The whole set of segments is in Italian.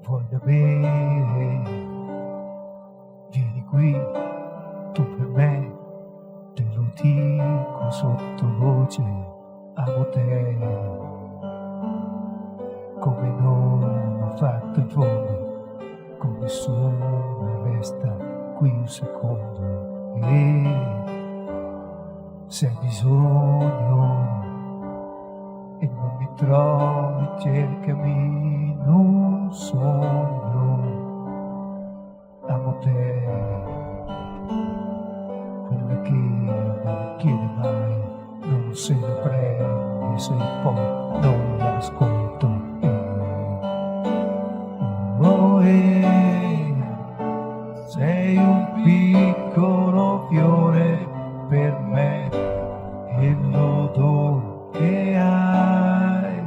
Voglio bere, vieni qui, tu per me, te lo dico sottovoce, amo te, come non ho fatto in fondo, con nessuno resta qui un secondo, e se hai bisogno e non mi trovi, cercami in un sogno, amo te, quella che non chiede mai, non se ne prende se poi non l'ascolto. Sei un piccolo fiore per me e l'odore che hai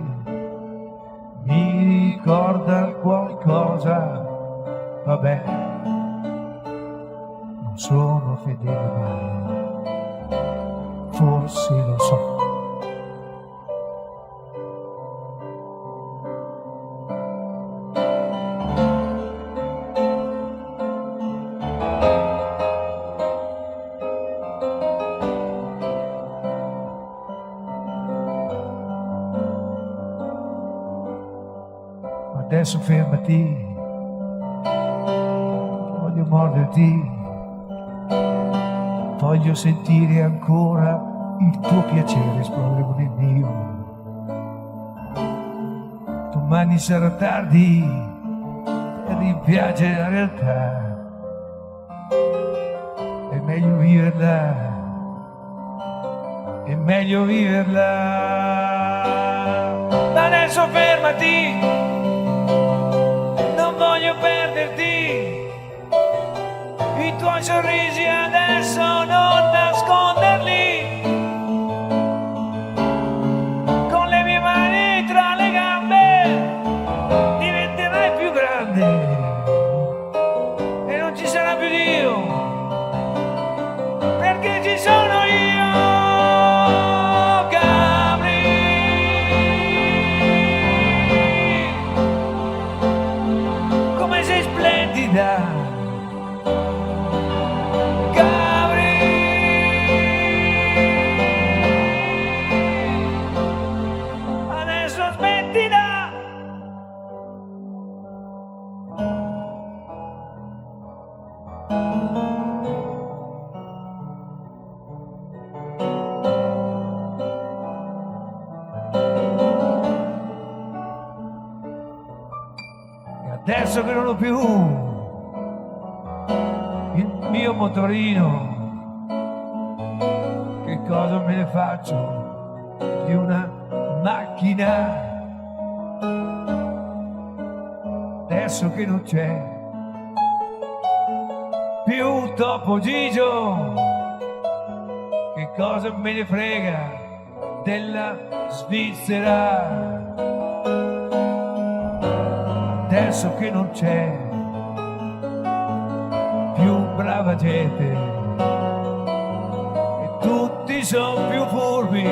mi ricorda qualcosa, vabbè, non sono fedele mai, forse lo so. Adesso fermati, voglio morderti, voglio sentire ancora il tuo piacere esplodere con il mio. Domani sarà tardi per rimpiangere la realtà, è meglio viverla, è meglio viverla. Ma adesso fermati, voglio perderti, i tuoi sorrisi adesso non nasconderli, con le mie mani tra le gambe diventerai più grande e non ci sarà più Dio, perché ci sono io. Gabri, adesso smettila. E adesso che non ho più il mio motorino, che cosa me ne faccio di una macchina? Adesso che non c'è più Topo Gigio, che cosa me ne frega della Svizzera? Adesso che non c'è più brava gente e tutti sono più furbi,